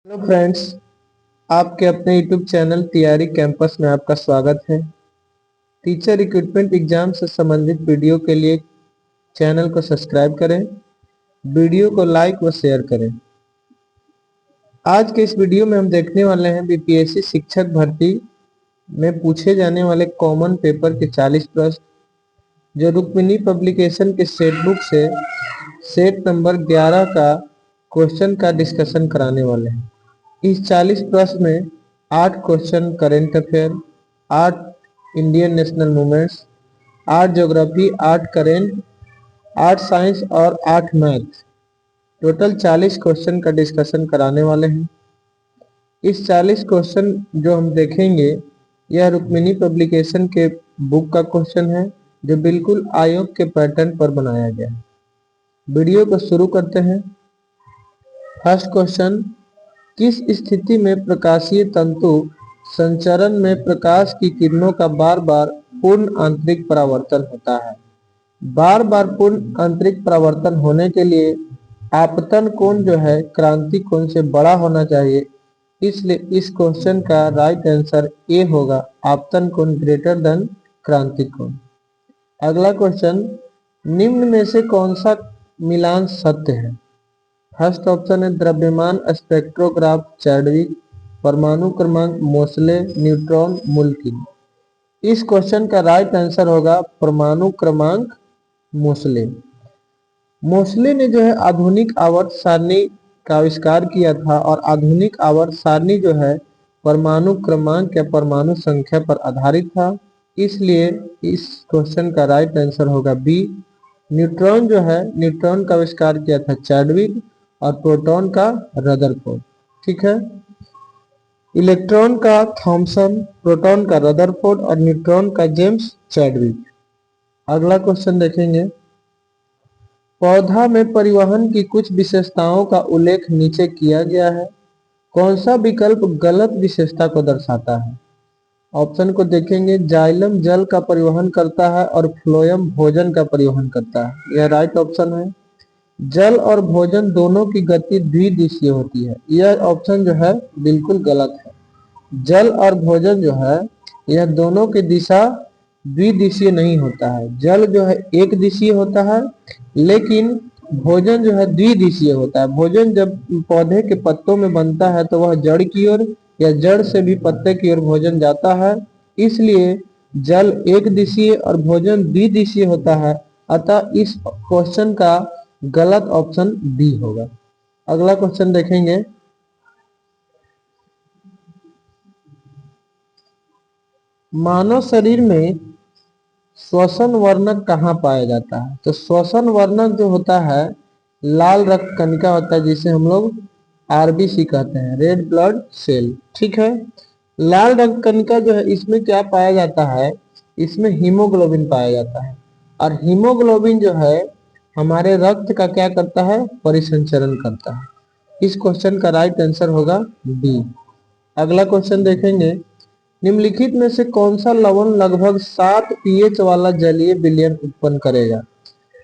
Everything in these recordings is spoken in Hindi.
हेलो फ्रेंड्स, आपके अपने यूट्यूब चैनल तैयारी कैंपस में आपका स्वागत है। टीचर रिक्रूटमेंट एग्जाम से संबंधित वीडियो के लिए चैनल को सब्सक्राइब करें, वीडियो को लाइक व शेयर करें। आज के इस वीडियो में हम देखने वाले हैं बीपीएससी शिक्षक भर्ती में पूछे जाने वाले कॉमन पेपर के 40 प्रश्न, जो रुक्मिणी पब्लिकेशन के सेट बुक से सेट नंबर 11 का क्वेश्चन का डिस्कशन कराने वाले हैं। इस 40 प्रश्न में 8 question current affair, 8 Indian national movements, 8 geography, 8 current, 8 science और 8 मैथ, टोटल 40 क्वेश्चन का डिस्कशन कराने वाले हैं। इस 40 क्वेश्चन जो हम देखेंगे, यह रुक्मिणी पब्लिकेशन के बुक का क्वेश्चन है, जो बिल्कुल आयोग के पैटर्न पर बनाया गया है। वीडियो को शुरू करते हैं। फर्स्ट क्वेश्चन, किस स्थिति में प्रकाशीय तंतु संचरण में प्रकाश की किरणों का बार बार पूर्ण आंतरिक परावर्तन होता है? बार बार पूर्ण आंतरिक परावर्तन होने के लिए आपतन कोण जो है क्रांति कोण से बड़ा होना चाहिए, इसलिए इस क्वेश्चन का राइट आंसर ए होगा, आपतन कोण ग्रेटर देन क्रांति कोण। अगला क्वेश्चन, निम्न में से कौन सा मिलान सत्य है? फर्स्ट ऑप्शन है द्रव्यमान स्पेक्ट्रोग्राफ चैडविक, परमाणु क्रमांक मोसले, न्यूट्रॉन मुल्किन। इस क्वेश्चन का राइट आंसर होगा परमाणु क्रमांक मोसले। मोसले ने जो है आधुनिक आवर्त सारणी का आविष्कार किया था, और आधुनिक आवर्त सारणी जो है परमाणु क्रमांक या परमाणु संख्या पर आधारित था, इसलिए इस क्वेश्चन का राइट आंसर होगा बी। न्यूट्रॉन जो है, न्यूट्रॉन का आविष्कार किया था चैडविक, और प्रोटॉन का रदरफोर्ड। ठीक है, इलेक्ट्रॉन का थॉमसन, प्रोटॉन का रदरफोर्ड और न्यूट्रॉन का जेम्स चैडविक। अगला क्वेश्चन देखेंगे। पौधा में परिवहन की कुछ विशेषताओं का उल्लेख नीचे किया गया है, कौन सा विकल्प गलत विशेषता को दर्शाता है? ऑप्शन को देखेंगे। जाइलम जल का परिवहन करता है और फ्लोएम भोजन का परिवहन करता है, यह राइट ऑप्शन है। जल और भोजन दोनों की गति द्विदिशीय होती है, यह ऑप्शन जो है बिल्कुल गलत है। जल और भोजन जो है, यह दोनों की दिशा द्विदिशीय नहीं होता है। जल जो है एक दिशीय होता है, लेकिन भोजन जो है द्विदिशीय होता है। भोजन जब पौधे के पत्तों में बनता है तो वह जड़ की ओर या जड़ से भी पत्ते की ओर भोजन जाता है, इसलिए जल एक दिशीय और भोजन द्विदिशीय होता है। अतः इस क्वेश्चन का गलत ऑप्शन बी होगा। अगला क्वेश्चन देखेंगे। मानव शरीर में श्वसन वर्णक कहाँ पाया जाता है? तो श्वसन वर्णक जो होता है लाल रक्त कणिका होता है, जिसे हम लोग आरबीसी कहते हैं, रेड ब्लड सेल। ठीक है, लाल रक्त कणिका जो है, इसमें क्या पाया जाता है? इसमें हीमोग्लोबिन पाया जाता है, और हीमोग्लोबिन जो है हमारे रक्त का क्या करता है? परिसंचरण करता है। इस क्वेश्चन का राइट आंसर होगा बी। अगला क्वेश्चन देखेंगे। निम्नलिखित में से कौन सा लवण लगभग 7 पीएच वाला जलीय विलयन उत्पन्न करेगा?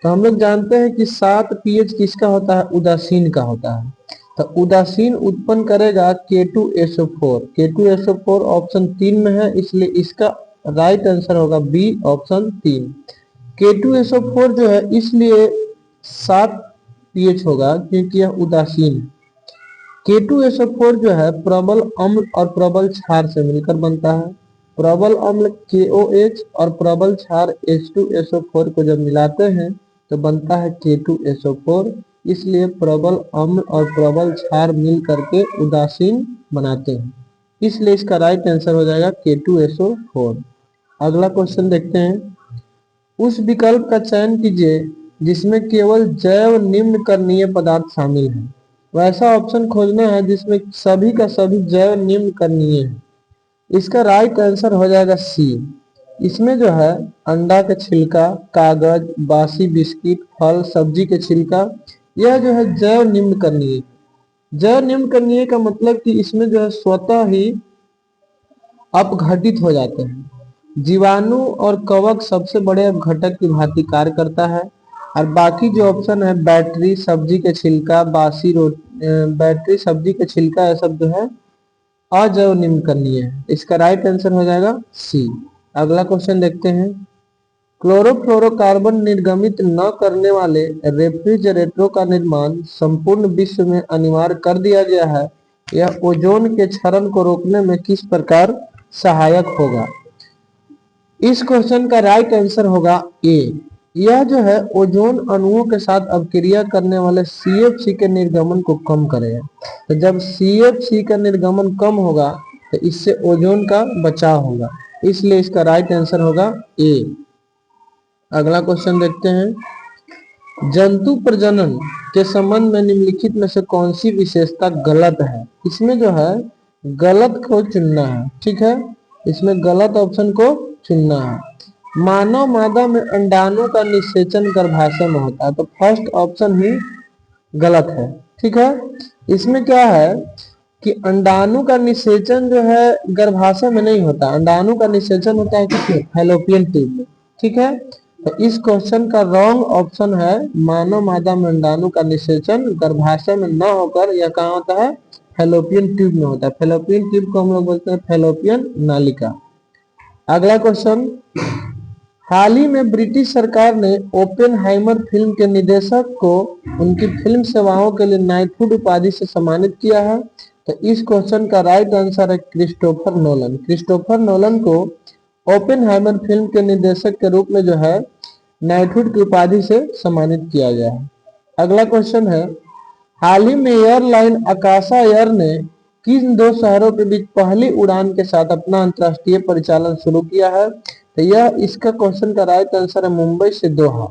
तो हम लोग जानते हैं कि 7 पीएच किसका होता है? उदासीन का होता है। तो उदासीन उत्पन्न करेगा K2SO4। K2SO4 ऑप्शन 3 में है, इसलिए इसका राइट आंसर होगा बी, ऑप्शन 3। K2SO4 जो है इसलिए 7 पीएच होगा क्योंकि यह उदासीन है। K2SO4 जो है प्रबल अम्ल और प्रबल क्षार से मिलकर बनता है। प्रबल अम्ल KOH और प्रबल क्षार H2SO4 को जब मिलाते हैं तो बनता है K2SO4, इसलिए प्रबल अम्ल और प्रबल क्षार मिल करके उदासीन बनाते हैं, इसलिए इसका राइट आंसर हो जाएगा K2SO4। अगला क्वेश्चन देखते हैं। उस विकल्प का चयन कीजिए जिसमें केवल जैव निम्न करणीय पदार्थ शामिल है। वैसा ऑप्शन खोजना है जिसमें सभी का सभी जैव निम्न करणीय है। इसका राइट आंसर हो जाएगा सी। इसमें जो है अंडा का छिलका, कागज, बासी बिस्किट, फल सब्जी के छिलका, यह जो है जैव निम्न करणीय। जैव निम्न करणीय का मतलब कि इसमें जो है स्वतः ही अपघटित हो जाते हैं। जीवाणु और कवक सबसे बड़े अपघटक की भांति कार्य करता है। और बाकी जो ऑप्शन है बैटरी, सब्जी के छिलका, बासी रोटी, बैटरी, सब्जी के छिलका, यह सब जो है अजैव निम्नकरणीय है। इसका राइट आंसर हो जाएगा सी। अगला क्वेश्चन देखते हैं। क्लोरोफ्लोरोकार्बन निर्गमित न करने वाले रेफ्रिजरेटरों का निर्माण संपूर्ण विश्व में अनिवार्य कर दिया गया है। यह ओजोन के क्षरण को रोकने में किस प्रकार सहायक होगा? इस क्वेश्चन का राइट आंसर होगा ए। यह जो है ओजोन अणुओं के साथ अभिक्रिया करने वाले CFC के निर्गमन को कम करेगा। तो जब CFC का निर्गमन कम होगा तो इससे ओजोन का बचाव होगा, इसलिए इसका राइट आंसर होगा ए। अगला क्वेश्चन देखते हैं। जंतु प्रजनन के संबंध में निम्नलिखित में से कौन सी विशेषता गलत है? इसमें जो है गलत को चुनना है, ठीक है, इसमें गलत ऑप्शन को चुनना है। मानव मादा में अंडाणु का निषेचन गर्भाशय में होता है, तो फर्स्ट ऑप्शन ही गलत है, ठीक है। इसमें क्या है कि अंडाणु का निषेचन जो है गर्भाशय में नहीं होता, अंडाणु का निषेचन होता है किसमें? फैलोपियन ट्यूब में, ठीक है। तो इस क्वेश्चन का रॉन्ग ऑप्शन है मानव मादा में अंडाणु का निषेचन गर्भाशय में न होकर यह कहाँ होता है? फैलोपियन ट्यूब में होता है। फैलोपियन ट्यूब को हम लोग बोलते हैं फैलोपियन नालिका। अगला क्वेश्चन। हाल ही में ब्रिटिश सरकार ने ओपेनहाइमर फिल्म के निर्देशक को उनकी फिल्म सेवाओं के लिए नाइटहुड उपाधि से सम्मानित किया है। तो इस क्वेश्चन का राइट आंसर है क्रिस्टोफर नोलन। क्रिस्टोफर नोलन को ओपेनहाइमर फिल्म के निर्देशक के रूप में जो है नाइटहुड की उपाधि से सम्मानित किया गया है। अगला क्वेश्चन है। हाल ही में एयरलाइन आकाशा एयर ने किन दो शहरों के बीच पहली उड़ान के साथ अपना अंतर्राष्ट्रीय परिचालन शुरू किया है? तो यह इसका क्वेश्चन का राइट आंसर है मुंबई से दोहा।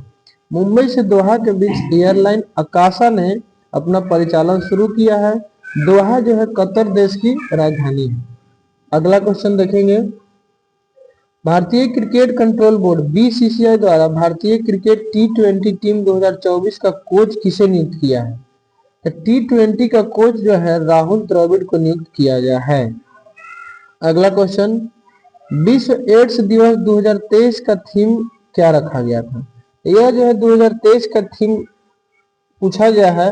मुंबई से दोहा के बीच एयरलाइन आकाशा ने अपना परिचालन शुरू किया है। दोहा जो है कतर देश की राजधानी है। अगला क्वेश्चन देखेंगे। भारतीय क्रिकेट कंट्रोल बोर्ड BCCI द्वारा भारतीय क्रिकेट T20 टीम 2024 का कोच किसे नियुक्त किया है? तो T20 का कोच जो है राहुल द्रविड़ को नियुक्त किया गया है। अगला क्वेश्चन। विश्व एड्स दिवस 2023 का थीम क्या रखा गया था? यह जो है 2023 का थीम पूछा गया है,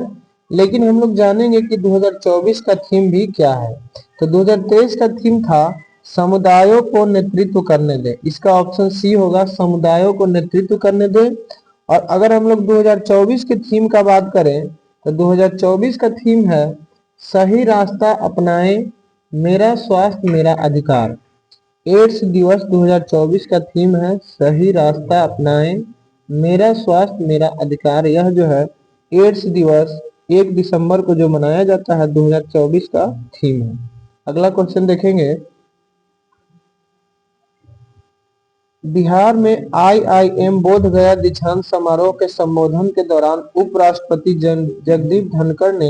लेकिन हम लोग जानेंगे कि 2024 का थीम भी क्या है। तो 2023 का थीम था समुदायों को नेतृत्व करने दे। इसका ऑप्शन सी होगा, समुदायों को नेतृत्व करने दे। और अगर हम लोग 2024 के थीम का बात करें तो 2024 का थीम है सही रास्ता अपनाएं, मेरा स्वास्थ्य मेरा अधिकार। एड्स दिवस 2024 का थीम है सही रास्ता अपनाएं, मेरा स्वास्थ्य मेरा अधिकार। यह जो है एड्स दिवस 1 दिसंबर को जो मनाया जाता है 2024 का थीम है। अगला क्वेश्चन देखेंगे। बिहार में IIM बोध गया दीक्षांत समारोह के संबोधन के दौरान उपराष्ट्रपति जगदीप धनखड़ ने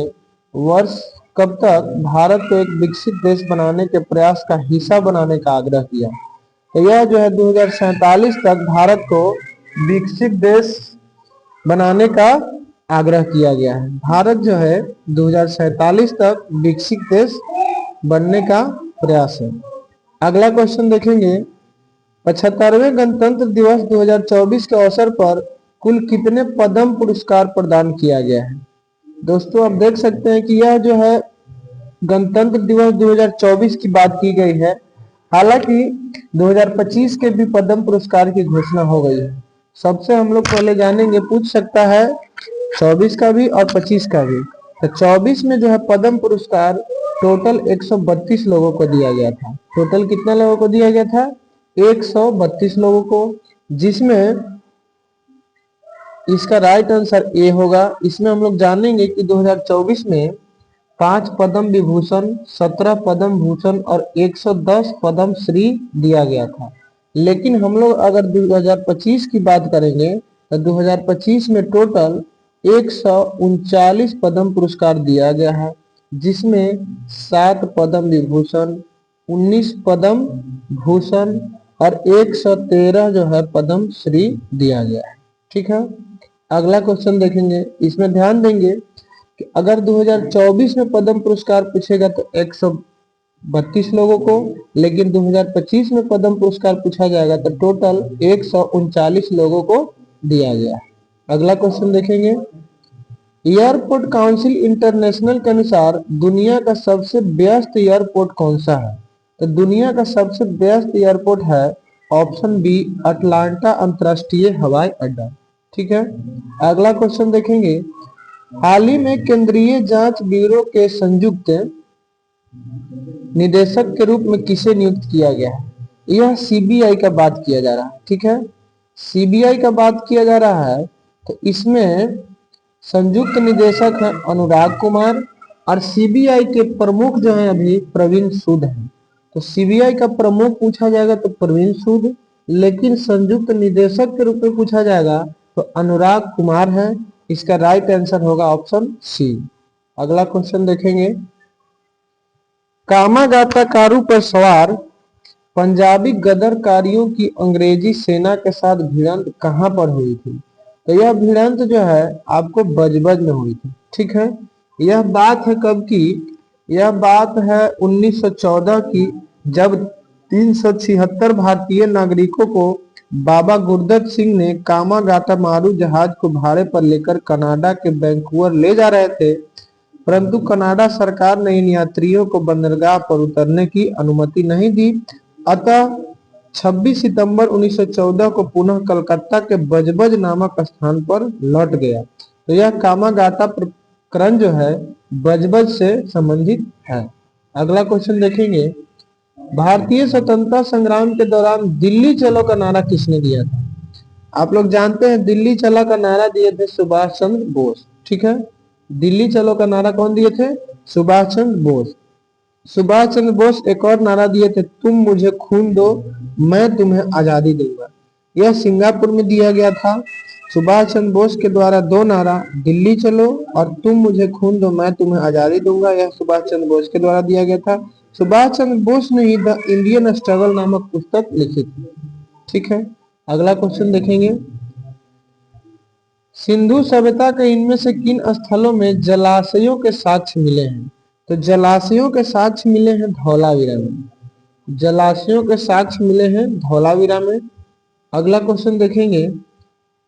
वर्ष कब तक भारत को एक विकसित देश बनाने के प्रयास का हिस्सा बनाने का आग्रह किया? तो यह जो है 2047 तक भारत को विकसित देश बनाने का आग्रह किया गया है। भारत जो है 2047 तक विकसित देश बनने का प्रयास है। अगला क्वेश्चन देखेंगे। 75वें गणतंत्र दिवस 2024 के अवसर पर कुल कितने पद्म पुरस्कार प्रदान किया गया है? दोस्तों आप देख सकते हैं कि यह जो है गणतंत्र दिवस 2024 की बात की गई है। हालांकि 2025 के भी पद्म पुरस्कार की घोषणा हो गई है। सबसे हम लोग पहले जानेंगे, पूछ सकता है 24 का भी और 25 का भी। तो 24 में जो है पद्म पुरस्कार टोटल 132 लोगों को दिया गया था। टोटल कितना लोगों को दिया गया था? 132 लोगों को, जिसमें इसका राइट आंसर ए होगा। इसमें हम लोग जानेंगे कि 2024 में 5 पद्म विभूषण, 17 पद्म भूषण और 110 पद्म श्री दिया गया था। लेकिन हम लोग अगर 2025 की बात करेंगे तो 2025 में टोटल 139 पद्म पुरस्कार दिया गया है, जिसमें 7 पद्म विभूषण, 19 पद्म भूषण और 113 जो है पद्म श्री दिया गया है। ठीक है। अगला क्वेश्चन देखेंगे। इसमें ध्यान देंगे कि अगर 2024 में पद्म पुरस्कार पूछेगा तो 132 लोगों को, लेकिन 2025 में पद्म पुरस्कार पूछा जाएगा तो टोटल 139 लोगों को दिया गया। अगला क्वेश्चन देखेंगे, एयरपोर्ट काउंसिल इंटरनेशनल के अनुसार दुनिया का सबसे व्यस्त एयरपोर्ट कौन सा है? तो दुनिया का सबसे व्यस्त एयरपोर्ट है ऑप्शन बी, अटलांटा अंतर्राष्ट्रीय हवाई अड्डा। ठीक है। अगला क्वेश्चन देखेंगे, हाल ही में केंद्रीय जांच ब्यूरो के संयुक्त निदेशक के रूप में किसे नियुक्त किया गया है? यह सीबीआई का बात किया जा रहा है। ठीक है, सीबीआई का बात किया जा रहा है, तो इसमें संयुक्त निदेशक है अनुराग कुमार, और सीबीआई के प्रमुख जो है अभी प्रवीण सूद है। तो सीबीआई का प्रमुख पूछा जाएगा तो प्रवीण सूद, लेकिन संयुक्त निदेशक के रूप में पूछा जाएगा तो अनुराग कुमार है। इसका राइट आंसर होगा ऑप्शन सी। अगला क्वेश्चन देखेंगे, कामागाता कारू पर सवार पंजाबी गदरकारियों की अंग्रेजी सेना के साथ भिड़ंत कहां पर हुई थी? तो यह भिड़ंत जो है आपको बजबज में हुई थी। ठीक है, यह बात है कब की? यह बात है 1914 की, जब 376 भारतीय नागरिकों को बाबा गुरदत्त सिंह ने कामागाता मारू जहाज को भाड़े पर लेकर कनाडा के वैंकूवर ले जा रहे थे, परंतु कनाडा सरकार ने इन यात्रियों को बंदरगाह पर उतरने की अनुमति नहीं दी। अतः 26 सितंबर 1914 को पुनः कलकत्ता के बजबज नामक स्थान पर लौट गया। तो यह कामागाता प्रकरण जो है बजबज से संबंधित है। अगला क्वेश्चन देखेंगे, भारतीय स्वतंत्रता संग्राम के दौरान दिल्ली चलो का नारा किसने दिया था? आप लोग जानते हैं दिल्ली चलो का नारा दिए थे सुभाष चंद्र बोस। ठीक है, दिल्ली चलो का नारा कौन दिए थे? सुभाष चंद्र बोस। सुभाष चंद्र बोस एक और नारा दिए थे, तुम मुझे खून दो मैं तुम्हें आजादी दूंगा। यह सिंगापुर में दिया गया था। सुभाष चंद्र बोस के द्वारा दो नारा, दिल्ली चलो और तुम मुझे खून दो मैं तुम्हें आजादी दूंगा, यह सुभाष चंद्र बोस के द्वारा दिया गया था। सुभाष चंद्र बोस ने ही द इंडियन स्ट्रगल नामक पुस्तक लिखी थी। ठीक है। अगला क्वेश्चन देखेंगे, सिंधु सभ्यता के इनमें से किन स्थलों में जलाशयों के साक्ष्य मिले हैं? तो जलाशयों के साक्ष्य मिले हैं धौलावीरा में। जलाशयों के साक्ष्य मिले हैं धौलावीरा में। अगला क्वेश्चन देखेंगे,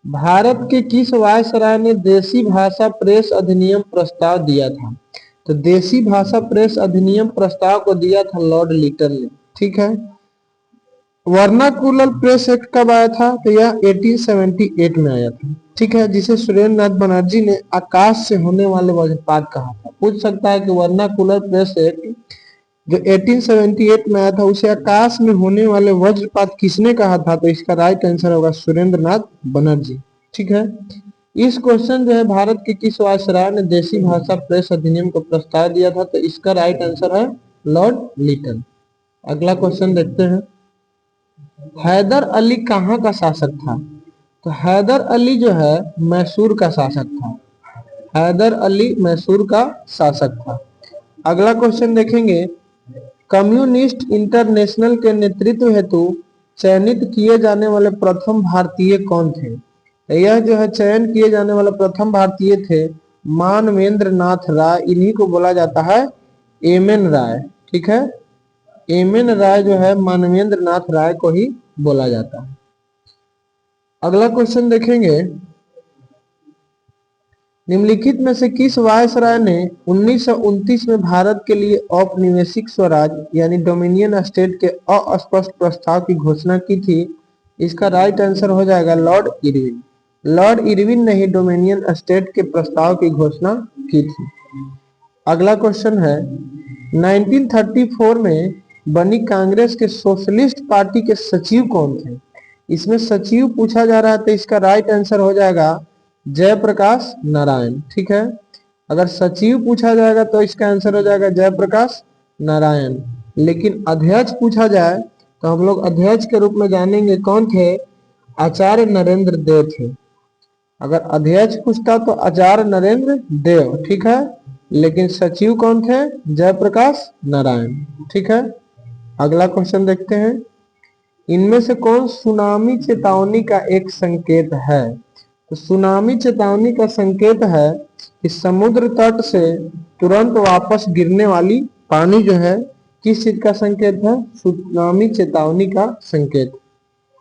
भारत के किस वायसराय ने देसी भाषा प्रेस अधिनियम प्रस्ताव दिया था? तो देसी भाषा प्रेस अधिनियम प्रस्ताव को दिया था लॉर्ड लिटन ने। ठीक है। वर्नाकुलर प्रेस एक्ट कब आया था? तो यह 1878 में आया था। ठीक है, जिसे सुरेंद्र नाथ बनर्जी ने आकाश से होने वाले वज्रपात कहा था। पूछ सकता है कि वर्नाकुलर प्रेस एक्ट जो 1878 में आया था उसे आकाश में होने वाले वज्रपात किसने कहा था? तो इसका राइट आंसर होगा सुरेंद्र नाथ बनर्जी। ठीक है, इस क्वेश्चन जो है भारत के किस वायसराय ने देसी भाषा प्रेस अधिनियम को प्रस्ताव दिया था? तो इसका राइट आंसर है लॉर्ड लिटन। अगला क्वेश्चन देखते हैं, हैदर अली कहाँ का शासक था? तो हैदर अली जो है मैसूर का शासक था। हैदर अली मैसूर का शासक था। अगला क्वेश्चन देखेंगे, कम्युनिस्ट इंटरनेशनल के नेतृत्व हेतु चयनित किए जाने वाले प्रथम भारतीय कौन थे? यह जो है चयन किए जाने वाले प्रथम भारतीय थे मानवेंद्र नाथ राय। इन्हीं को बोला जाता है एम.एन. राय। ठीक है, एम.एन. राय जो है मानवेंद्र नाथ राय को ही बोला जाता है। अगला क्वेश्चन देखेंगे, निम्नलिखित में से किस वायसराय ने 1929 में भारत के लिए औपनिवेशिक स्वराज यानी डोमिनियन स्टेट के अस्पष्ट प्रस्ताव की घोषणा की थी? इसका राइट आंसर हो जाएगा लॉर्ड इरविन। लॉर्ड इरविन ने ही डोमिनियन स्टेट के प्रस्ताव की घोषणा की थी। अगला क्वेश्चन है, 1934 में बनी कांग्रेस के सोशलिस्ट पार्टी के सचिव कौन थे? इसमें सचिव पूछा जा रहा है तो इसका राइट आंसर हो जाएगा जयप्रकाश नारायण। ठीक है, अगर सचिव पूछा जाएगा तो इसका आंसर हो जाएगा जयप्रकाश नारायण। लेकिन अध्यक्ष पूछा जाए तो हम लोग अध्यक्ष के रूप में जानेंगे कौन थे? आचार्य नरेंद्र देव थे। अगर अध्यक्ष पूछता तो आचार्य नरेंद्र देव। ठीक है, लेकिन सचिव कौन थे? जयप्रकाश नारायण। ठीक है। अगला क्वेश्चन देखते हैं, इनमें से कौन सुनामी चेतावनी का एक संकेत है? तो सुनामी चेतावनी का संकेत है कि समुद्र तट से तुरंत वापस गिरने वाली पानी जो है किस चीज का संकेत है? सुनामी चेतावनी का संकेत।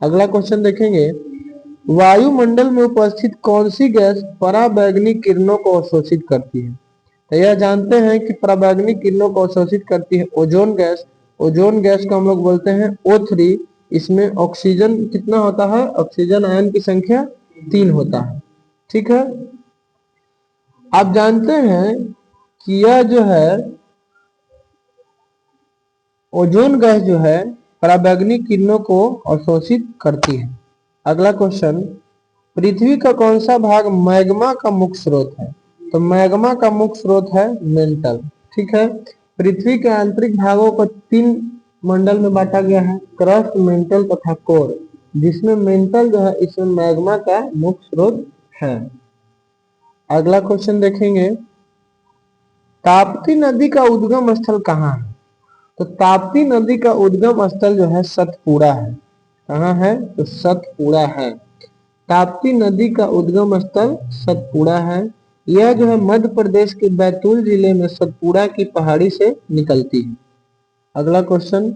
अगला क्वेश्चन देखेंगे, वायुमंडल में उपस्थित कौन सी गैस पराबैंगनी किरणों को अवशोषित करती है? तो यह जानते हैं कि पराबैंगनी किरणों को अवशोषित करती है ओजोन गैस। ओजोन गैस को हम लोग बोलते हैं O3। इसमें ऑक्सीजन कितना होता है? ऑक्सीजन आयन की संख्या 3 होता है। ठीक है। आप जानते हैं कि यह जो है ओजोन गैस जो है पराबैंगनी किरणों को अवशोषित करती है। अगला क्वेश्चन, पृथ्वी का कौन सा भाग मैग्मा का मुख्य स्रोत है? तो मैग्मा का मुख्य स्रोत है मेंटल। ठीक है। पृथ्वी के आंतरिक भागों को 3 मंडल में बांटा गया है, क्रस्ट, मेंटल तथा कोर, जिसमें मेंटल जो है इसमें मैग्मा का मुख्य स्रोत है। अगला क्वेश्चन देखेंगे, ताप्ती नदी का उद्गम स्थल कहाँ है? तो ताप्ती नदी का उद्गम स्थल जो है सतपुड़ा है। कहाँ है? तो सतपुड़ा है। ताप्ती नदी का उद्गम स्थल सतपुड़ा है। यह जो है मध्य प्रदेश के बैतूल जिले में सतपुड़ा की पहाड़ी से निकलती है। अगला क्वेश्चन,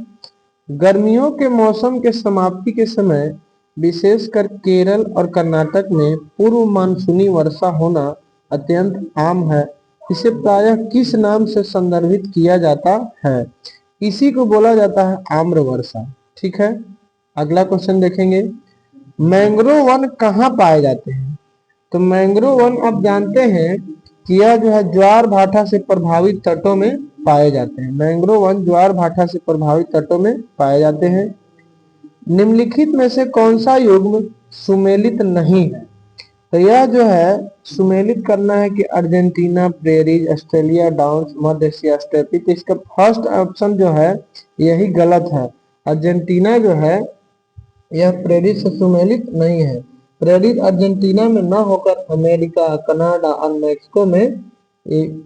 गर्मियों के मौसम के समाप्ति के समय विशेषकर केरल और कर्नाटक में पूर्व मानसूनी वर्षा होना अत्यंत आम है। इसे प्रायः किस नाम से संदर्भित किया जाता है? इसी को बोला जाता है आम्र वर्षा। ठीक है। अगला क्वेश्चन देखेंगे, मैंग्रोव वन कहाँ पाए जाते हैं? तो मैंग्रोव वन आप जानते हैं कि यह जो है ज्वार भाटा से प्रभावित तटों में पाए जाते हैं। मैंग्रोव वन ज्वार भाटा से प्रभावित तटों में पाए जाते हैं। निम्नलिखित में से कौन सा युग्म सुमेलित नहीं है? तो यह जो है सुमेलित करना है कि अर्जेंटीना, प्रेरीज, ऑस्ट्रेलिया, डाउन्स, मध्य एशिया स्टेपी। तो इसका फर्स्ट ऑप्शन जो है यही गलत है। अर्जेंटीना जो है यह प्रेरित से सुमेलित नहीं है। प्रेरित अर्जेंटीना में न होकर अमेरिका, कनाडा और मैक्सिको में एक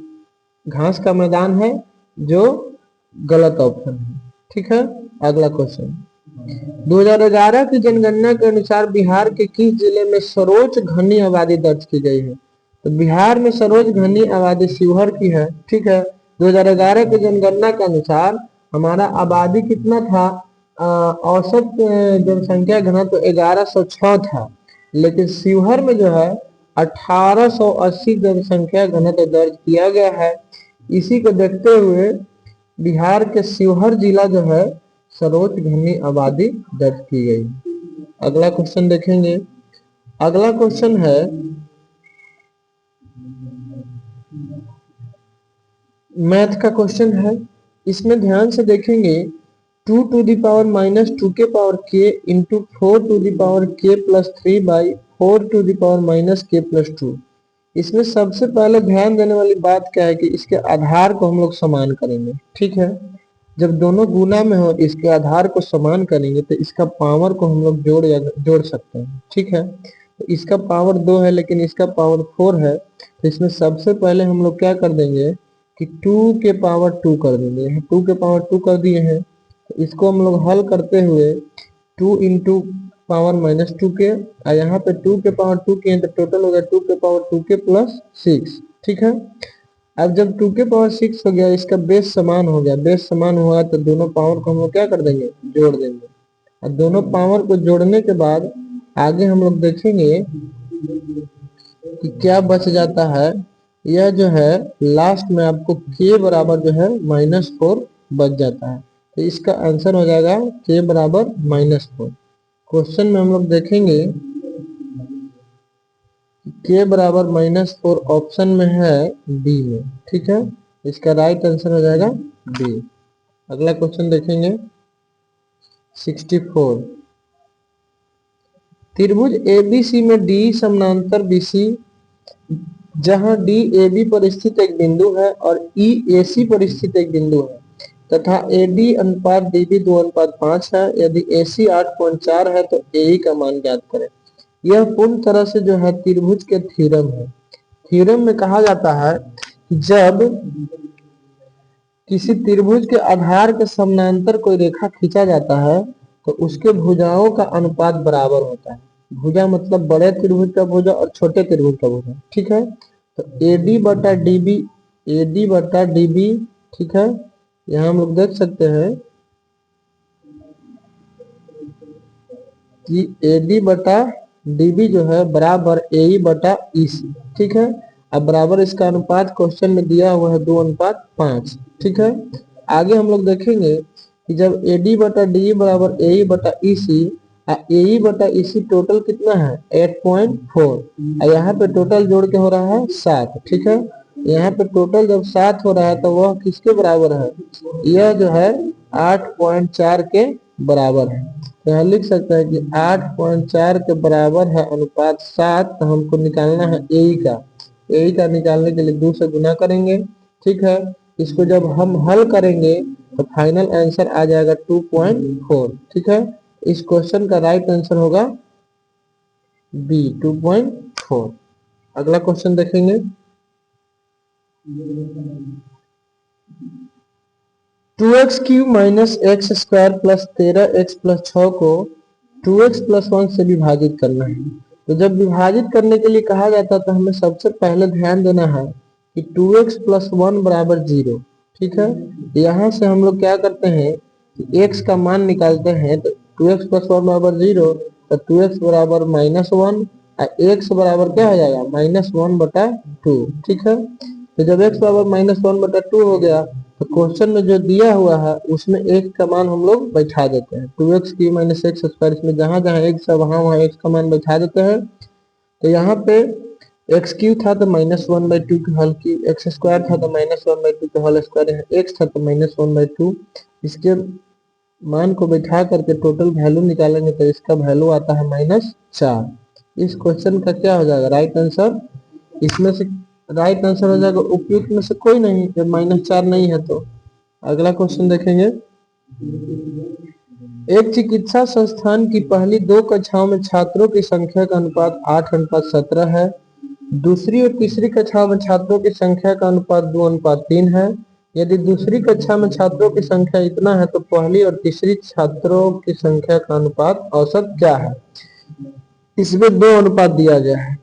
घास का मैदान है, जो गलत ऑप्शन है। ठीक है। अगला क्वेश्चन, 2011 की जनगणना के अनुसार बिहार के किस जिले में सर्वोच्च घनी आबादी दर्ज की गई है? तो बिहार में सर्वोच्च घनी आबादी शिवहर की है। ठीक है। 2011 की जनगणना के अनुसार हमारा आबादी कितना था? औसत जनसंख्या घनत्व 1106 था, लेकिन शिवहर में जो है 1880 जनसंख्या घनत्व दर्ज किया गया है। इसी को देखते हुए बिहार के शिवहर जिला जो है सर्वोच्च घनी आबादी दर्ज की गई। अगला क्वेश्चन देखेंगे। अगला क्वेश्चन है, मैथ का क्वेश्चन है। इसमें ध्यान से देखेंगे, 2 टू द पावर माइनस 2 के power k into 4 to the power k plus 3 by 4 to the power minus k plus 2। इसमें सबसे पहले ध्यान देने वाली बात क्या है कि इसके आधार को हम लोग समान करेंगे। ठीक है। जब दोनों गुना में हो इसके आधार को समान करेंगे तो इसका पावर को हम लोग जोड़ सकते हैं। ठीक है। तो इसका पावर 2 है लेकिन इसका पावर 4 है, तो इसमें सबसे पहले हम लोग क्या कर देंगे कि 2 के पावर 2 कर देंगे। 2 के पावर 2 कर दिए हैं, तो इसको हम लोग हल करते हुए 2 इंटू पावर माइनस 2 के, और यहाँ पे 2 के पावर 2 किए तो टोटल हो गया 2 के पावर 2 के प्लस 6। ठीक है। अब जब 2 के पावर 6 हो गया, इसका बेस समान हो गया। बेस समान हुआ तो दोनों पावर को हम लोग क्या कर देंगे? जोड़ देंगे। और दोनों पावर को जोड़ने के बाद आगे हम लोग देखेंगे कि क्या बच जाता है। यह जो है लास्ट में आपको k बराबर जो है -4 बच जाता है। तो इसका आंसर हो जाएगा k बराबर -4। क्वेश्चन में हम लोग देखेंगे k बराबर -4 ऑप्शन में है बी में। ठीक है। इसका राइट आंसर हो जाएगा बी। अगला क्वेश्चन देखेंगे, 64। त्रिभुज ABC में D समानांतर BC, जहां D AB पर स्थित एक बिंदु है और E AC पर स्थित एक बिंदु है, तथा AD अनुपात DB 2:5 है। यदि AC 8.4 है तो AE का मान ज्ञात करें। यह पूर्ण तरह से जो है त्रिभुज के थ्योरम है। थ्योरम में कहा जाता है कि जब किसी त्रिभुज के आधार के समानांतर कोई रेखा खींचा जाता है तो उसके भुजाओं का अनुपात बराबर होता है। भुजा मतलब बड़े त्रिभुज का भुजा और छोटे त्रिभुज का भुजा। ठीक है। तो AD बटा DB, AD बटा DB, ठीक है, यहाँ हम लोग देख सकते हैं कि AD बटा डीबी जो है बराबर ए बटा ईसी। ठीक है, अब बराबर इसका अनुपात क्वेश्चन में दिया हुआ है 2:5। ठीक है, आगे हम लोग देखेंगे कि जब एडी बटा डी बराबर ए बटा ईसी, ए बटा ईसी टोटल कितना है 8.4, यहाँ पे टोटल जोड़ के हो रहा है 7। ठीक है, यहाँ पे टोटल जब 7 हो रहा है तो वह किसके बराबर है, यह जो है 8.4 के बराबर है। तो यहाँ लिख सकते हैं कि 8.4 के बराबर है अनुपात 7। तो हमको निकालना है ए का निकालने के लिए 2 से गुना करेंगे। ठीक है, इसको जब हम हल करेंगे तो फाइनल आंसर आ जाएगा 2.4। ठीक है, इस क्वेश्चन का राइट आंसर होगा बी 2.4। अगला क्वेश्चन देखेंगे। 2x³ minus x square plus 13x plus 6 को 2x प्लस 1 से विभाजित करना है। तो जब विभाजित करने के लिए कहा जाता है तो हमें सबसे पहले ध्यान देना है कि 2x प्लस 1 बराबर 0। ठीक है, यहाँ से हम लोग क्या करते हैं कि x का मान निकालते हैं। तो 2x प्लस 1 बराबर 0, तो 2x बराबर -1 और x बराबर क्या हो जाएगा -1/2। ठीक है, तो जब x बराबर -1/2 हो गया तो क्वेश्चन में जो दिया हुआ है उसमें x का मान हम लोग बैठा देते हैं। 2x³ माइनस एक्स स्क्वायर, इसमें जहां जहां x है वहां वहां x का मान बैठा देते हैं। तो यहाँ पे x³ था तो -1/2 के होल की, एक्स स्क्वायर था तो -1/2 के होल स्क्वायर, x था तो -1/2। इसके मान को बैठा करके टोटल वैल्यू निकालेंगे तो इसका वैल्यू आता है -4। इस क्वेश्चन का क्या हो जाएगा राइट आंसर, इसमें से राइट आंसर हो जाएगा उपयुक्त में से कोई नहीं, जब -4 नहीं है तो। अगला क्वेश्चन देखेंगे। एक चिकित्सा संस्थान की पहली 2 कक्षाओं में छात्रों की संख्या का अनुपात 8:17 है। दूसरी और तीसरी कक्षा में छात्रों की संख्या का अनुपात 2:3 है। यदि दूसरी कक्षा में छात्रों की संख्या इतना है तो पहली और तीसरी छात्रों की संख्या का अनुपात औसत क्या है। इसमें 2 अनुपात दिया गया है।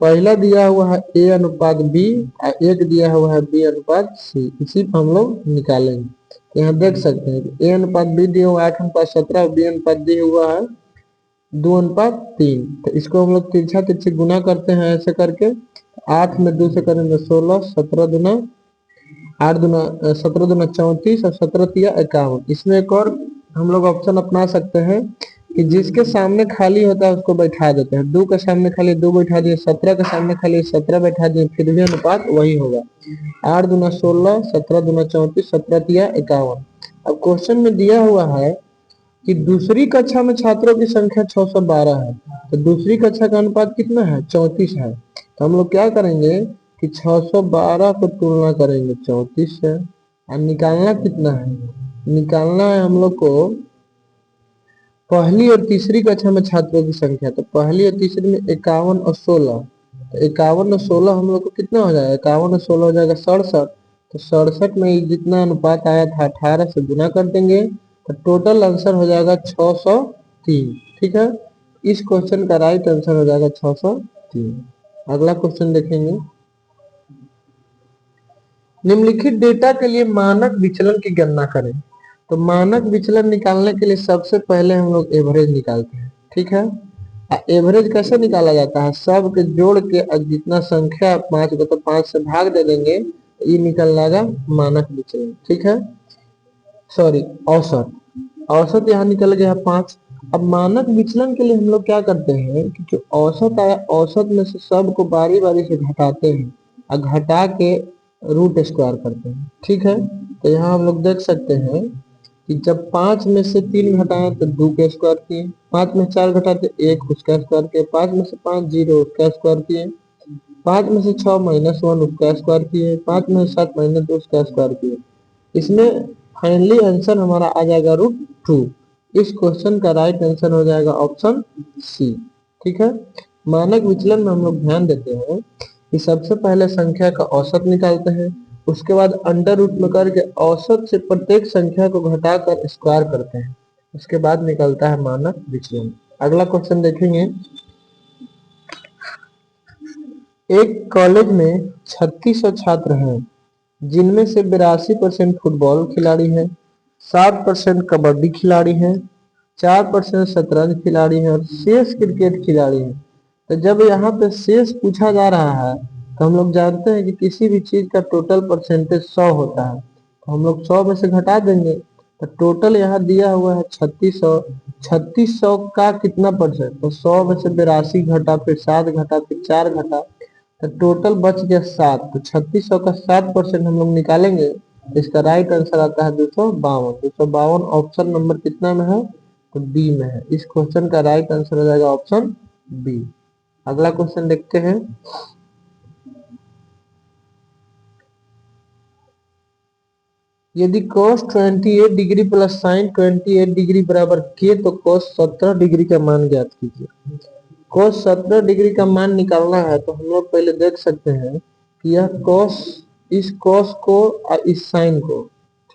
पहला दिया हुआ है a अनुपात b और एक दिया हुआ है b अनुपात c। इसी पर हम लोग निकालेंगे। यहाँ देख सकते हैं कि a अनुपात b दिया हुआ 8:17 और b अनुपात दिया हुआ है 2:3। तो इसको हम लोग तिरछा तिरछी गुना करते हैं ऐसे करके। 8 में 2 से करेंगे 16, 17 दुना 8 दुना 17 दुना 34 और 17 तिया 51। इसमें एक और हम लोग ऑप्शन अपना सकते हैं कि जिसके सामने खाली होता है उसको बैठा देते हैं। 2 के सामने खाली 2 बैठा दिए, 17 के सामने खाली 17 बैठा दिए, फिर भी अनुपात वही होगा। 8 दुना 16, 17 दुना 34, 17 तिया 51। अब क्वेश्चन में दिया हुआ है कि दूसरी कक्षा में छात्रों की संख्या 612 है। तो दूसरी कक्षा का अनुपात कितना है 34 है। तो हम लोग क्या करेंगे कि 612 को तुलना करेंगे 34 से। और निकालना कितना है, निकालना है हम लोग को पहली और तीसरी कक्षा में छात्रों की संख्या। तो पहली और तीसरी में 51 और 16, तो 51 और 16 हम लोग को कितना हो जाएगा, 51 और 16 हो जाएगा 67। तो 67 में जितना अनुपात आया था 18 से गुना कर देंगे तो टोटल आंसर हो जाएगा 603। ठीक है, इस क्वेश्चन का राइट आंसर हो जाएगा 603। अगला क्वेश्चन देखेंगे। निम्नलिखित डेटा के लिए मानक विचलन की गणना करें। तो मानक विचलन निकालने के लिए सबसे पहले हम लोग एवरेज निकालते हैं। ठीक है, एवरेज कैसे निकाला जाता है, सब के जोड़ के जितना संख्या 5 को तो 5 से भाग दे देंगे, ये निकल जाएगा मानक विचलन। ठीक है, सॉरी औसत, औसत यहाँ निकल गया 5। अब मानक विचलन के लिए हम लोग क्या करते हैं कि जो औसत आया औसत में से सबको बारी बारी से घटाते हैं और घटा के रूट स्क्वायर करते हैं। ठीक है, तो यहाँ हम लोग देख सकते हैं कि जब 5 में से 3 घटाएं तो 2 का स्क्वायर किए, 5 में 4 घटाते 1 उसका स्क्वायर किए, 5 में से 5 0 उसका स्क्वायर किए, 5 में से 6 -1 उसका स्क्वायर किए, 5 में से 7 -2 उसका स्क्वायर किए। इसमें फाइनली आंसर हमारा आ जाएगा √2। इस क्वेश्चन का राइट आंसर हो जाएगा ऑप्शन सी। ठीक है, मानक विचलन में हम लोग ध्यान देते हैं कि सबसे पहले संख्या का औसत निकालते हैं, उसके बाद अंडर रूट में करके औसत से प्रत्येक संख्या को घटाकर स्क्वायर करते हैं, उसके बाद निकलता है मानक विचलन। अगला क्वेश्चन देखेंगे। एक कॉलेज में 3600 छात्र हैं, जिनमें से 82% फुटबॉल खिलाड़ी हैं, 7% कबड्डी खिलाड़ी हैं, 4% शतरंज खिलाड़ी हैं और शेष क्रिकेट खिलाड़ी हैं। तो जब यहाँ पे शेष पूछा जा रहा है तो हम लोग जानते हैं कि किसी भी चीज का टोटल परसेंटेज 100 होता है, तो हम लोग 100 में से घटा देंगे। तो टोटल यहाँ दिया हुआ है 3600। 3600 का कितना परसेंट, तो 100 में से 82 घटा, फिर 7 घटा, फिर 4 घटा, तो टोटल बच गया 7। तो 3600 का 7% हम लोग निकालेंगे, तो इसका राइट आंसर आता है 252। 252 ऑप्शन नंबर कितना में है, तो बी में है। इस क्वेश्चन का राइट आंसर हो जाएगा ऑप्शन बी। अगला क्वेश्चन देखते हैं। यदि cos 28 degree plus sin 28 degree बराबर k, तो cos 17 डिग्री का मान ज्ञात कीजिए। cos 17 डिग्री का मान निकालना है तो हम लोग पहले देख सकते हैं कि यह cos, इस cos को और इस sin को,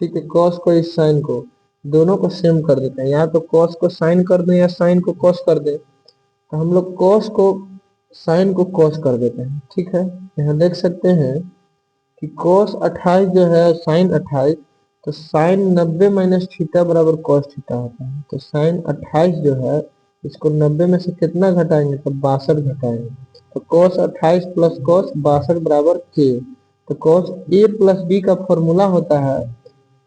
ठीक है, cos को इस sin को दोनों को सेम कर देते हैं। या तो cos को sin कर दें या sin को cos कर दें, तो हम लोग cos को sin को cos कर देते हैं। ठीक है, यहाँ देख सकते हैं कि cos 28 जो है sin 28, तो sin 90 माइनस थीटा बराबर cos थीटा होता है। तो sin 28 जो है इसको 90 में से कितना घटाएंगे, तो 62 घटाएंगे। तो cos 28 प्लस cos 62 बराबर k। तो cos a प्लस b का फॉर्मूला होता है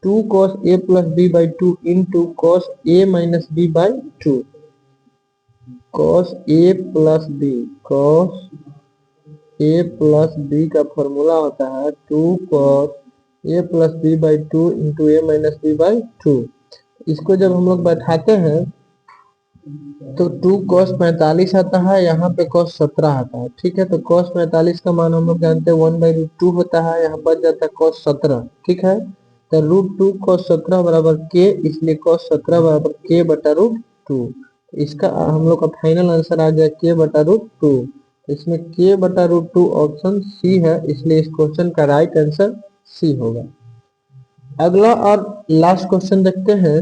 2 cos a plus b by 2 into cos a minus b by 2। cos a plus b, cos a plus b का फॉर्मूला होता है 2 cos a plus b by 2 into a minus b by 2। इसको जब हम लोग बैठाते हैं तो 2 cos 45 आता है, यहाँ पे cos 17 आता है। ठीक है, तो cos 45 का मान हम लोग जानते हैं 1/√2 होता है, यहाँ बच जाता है cos 17। ठीक है, तो √2 cos 17 बराबर k, इसलिए cos 17 बराबर k बटा √2। इसका हम लोग का फाइनल आंसर आ गया k बटा √2। इसमें k बटा √2 ऑप्शन सी है, इसलिए इस क्वेश्चन का राइट आंसर सी होगा। अगला और लास्ट क्वेश्चन देखते हैं।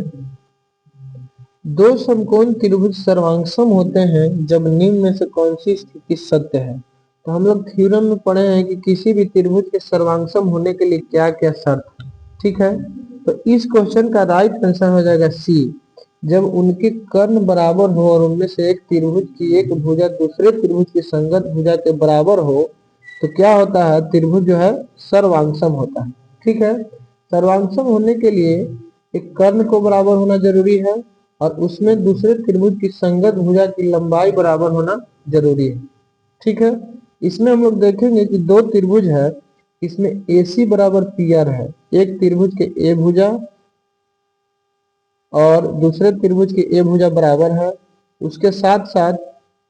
दो समकोण त्रिभुज सर्वांगसम होते हैं जब निम्न में से कौन सी स्थिति सत्य है। तो हम लोग थ्योरम में पढ़े हैं कि किसी भी त्रिभुज के सर्वांगसम होने के लिए क्या क्या शर्त है। ठीक है, तो इस क्वेश्चन का राइट आंसर हो जाएगा सी। जब उनके कर्ण बराबर हो और उनमें से एक त्रिभुज की एक भुजा दूसरे त्रिभुज की संगत भुजा के बराबर हो, तो क्या होता है, त्रिभुज जो है सर्वांगसम होता है। ठीक है, सर्वांगसम होने के लिए एक कर्ण को बराबर होना जरूरी है और उसमें दूसरे त्रिभुज की संगत भुजा की लंबाई बराबर होना जरूरी है। ठीक है, इसमें हम लोग देखेंगे कि दो त्रिभुज है, इसमें AC बराबर PR है। एक त्रिभुज के A भुजा और दूसरे त्रिभुज की A भुजा बराबर है, उसके साथ साथ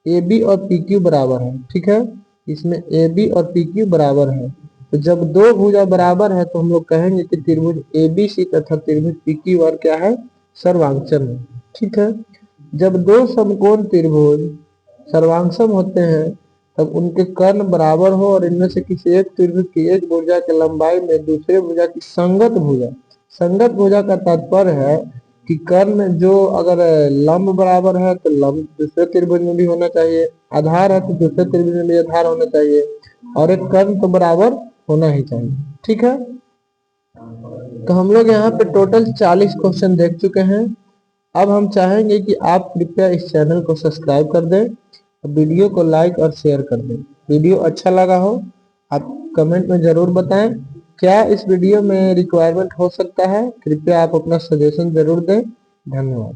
AB और PQ बराबर है। ठीक है, इसमें AB और PQ बराबर है। तो जब दो भुजा बराबर है तो हम लोग कहेंगे कि त्रिभुज ABC तथा त्रिभुज PQR क्या है, सर्वांगसम है। ठीक है, जब दो समकोण त्रिभुज सर्वांगसम होते हैं तब उनके कर्ण बराबर हो और इनमें से किसी एक त्रिभुज की एक भुजा की लंबाई में दूसरे भुजा की संगत भुजा, संगत भुजा का तात्पर्य है कि कर्ण जो अगर लंब बराबर है तो लंब दूसरे त्रिभुज में भी होना चाहिए, आधार है तो दूसरे त्रिभुज में भी आधार होना चाहिए, और एक कर्ण तो बराबर होना ही चाहिए। ठीक है, तो हम लोग यहाँ पे टोटल 40 क्वेश्चन देख चुके हैं। अब हम चाहेंगे कि आप कृपया इस चैनल को सब्सक्राइब कर दें, वीडियो को लाइक और शेयर कर दें। वीडियो अच्छा लगा हो आप कमेंट में जरूर बताएं, क्या इस वीडियो में रिक्वायरमेंट हो सकता है, कृपया आप अपना सजेशन जरूर दें। धन्यवाद।